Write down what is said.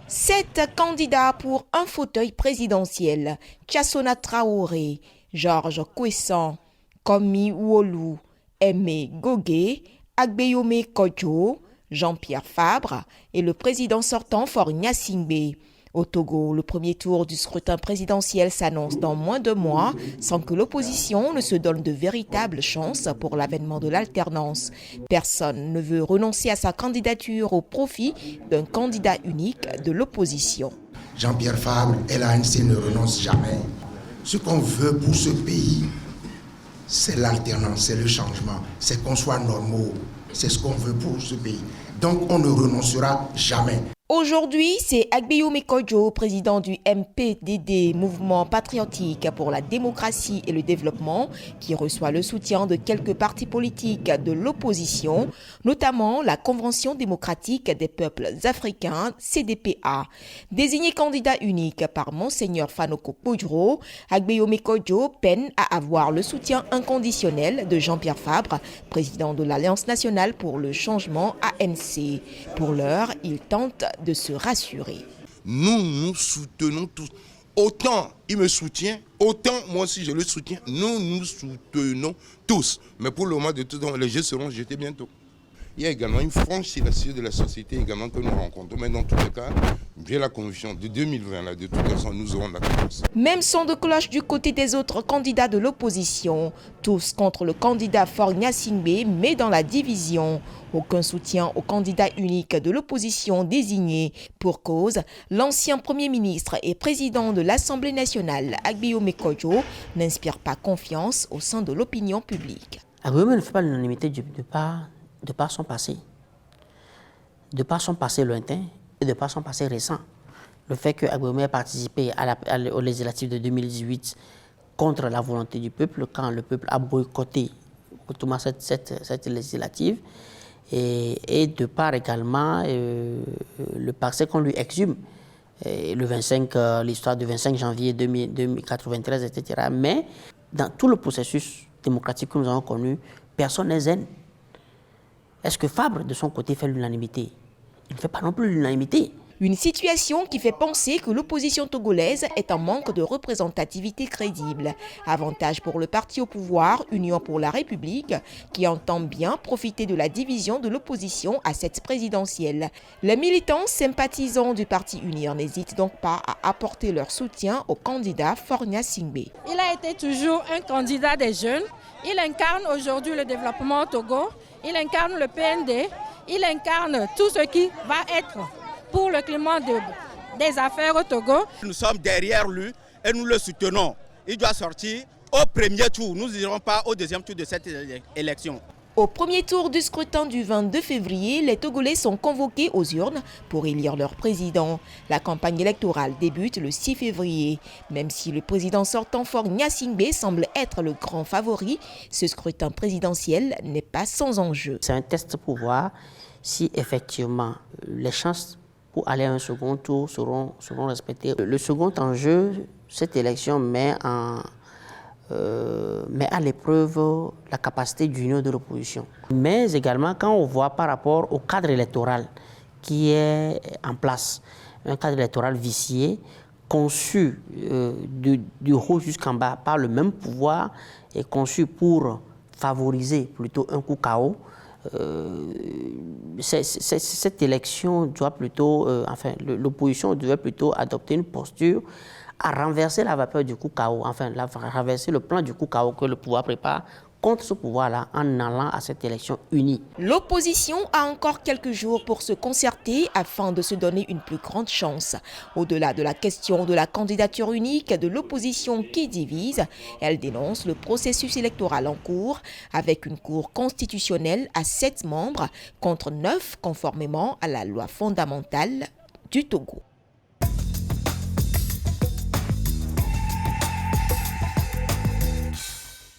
7 candidats pour un fauteuil présidentiel. Tchassona Traoré, Georges Kwessan, Komi Uolu, Aimé Gogué, Agbeyome Kodjo, Jean-Pierre Fabre et le président sortant Faure Gnassingbé. Au Togo, le premier tour du scrutin présidentiel s'annonce dans moins de mois sans que l'opposition ne se donne de véritables chances pour l'avènement de l'alternance. Personne ne veut renoncer à sa candidature au profit d'un candidat unique de l'opposition. Jean-Pierre Fabre et l'ANC ne renoncent jamais. Ce qu'on veut pour ce pays, c'est l'alternance, c'est le changement, c'est qu'on soit normaux. C'est ce qu'on veut pour ce pays. Donc on ne renoncera jamais. Aujourd'hui, c'est Agbeyome Kodjo, président du MPDD, Mouvement patriotique pour la démocratie et le développement, qui reçoit le soutien de quelques partis politiques de l'opposition, notamment la Convention démocratique des peuples africains, CDPA. Désigné candidat unique par Monseigneur Fanoko Podjro, Agbeyome Kodjo peine à avoir le soutien inconditionnel de Jean-Pierre Fabre, président de l'Alliance nationale pour le changement ANC. Pour l'heure, il tente de se rassurer. Nous soutenons tous. Autant il me soutient, autant moi aussi je le soutiens. Nous soutenons tous. Mais pour le moment, de tout temps, les jeux seront jetés bientôt. Il y a également une frange silencieuse de la société également que nous rencontrons. Mais dans tous les cas, j'ai la conviction de 2020, là, de toute façon, nous aurons la réponse. Même son de cloche du côté des autres candidats de l'opposition. Tous contre le candidat Faure Gnassingbé, mais dans la division. Aucun soutien au candidat unique de l'opposition désigné. Pour cause, l'ancien Premier ministre et président de l'Assemblée nationale, Agbeyome Kodjo, n'inspire pas confiance au sein de l'opinion publique. Agbeyome ne fait pas l'unanimité de par son passé. De par son passé lointain et de par son passé récent. Le fait que Agbeyome ait participé aux législatives de 2018 contre la volonté du peuple, quand le peuple a boycotté cette législative, et de par également le passé qu'on lui exhume, l'histoire du 25 janvier 1993, etc. Mais dans tout le processus démocratique que nous avons connu, personne n'est zen. Est-ce que Fabre, de son côté, fait l'unanimité? Il ne fait pas non plus l'unanimité. Une situation qui fait penser que l'opposition togolaise est en manque de représentativité crédible. Avantage pour le parti au pouvoir, Union pour la République, qui entend bien profiter de la division de l'opposition à cette présidentielle. Les militants sympathisants du parti Unir n'hésitent donc pas à apporter leur soutien au candidat Faure Gnassingbé. Il a été toujours un candidat des jeunes. Il incarne aujourd'hui le développement au Togo. Il incarne le PND. Il incarne tout ce qui va être pour le climat des affaires au Togo. Nous sommes derrière lui et nous le soutenons. Il doit sortir au premier tour. Nous n'irons pas au deuxième tour de cette élection. Au premier tour du scrutin du 22 février, les Togolais sont convoqués aux urnes pour élire leur président. La campagne électorale débute le 6 février. Même si le président sortant Faure Gnassingbé semble être le grand favori, ce scrutin présidentiel n'est pas sans enjeu. C'est un test pour voir si effectivement les chances pour aller à un second tour seront respectées. Le second enjeu, cette élection met à l'épreuve la capacité d'union de l'opposition. Mais également quand on voit par rapport au cadre électoral qui est en place, un cadre électoral vicié, conçu du haut jusqu'en bas par le même pouvoir et conçu pour favoriser plutôt un coup KO, cette élection doit plutôt, l'opposition devait plutôt adopter une posture à renverser la vapeur du coup KO, renverser le plan du coup KO que le pouvoir prépare contre ce pouvoir-là en allant à cette élection unie. L'opposition a encore quelques jours pour se concerter afin de se donner une plus grande chance. Au-delà de la question de la candidature unique de l'opposition qui divise, elle dénonce le processus électoral en cours avec une cour constitutionnelle à 7 membres contre 9 conformément à la loi fondamentale du Togo.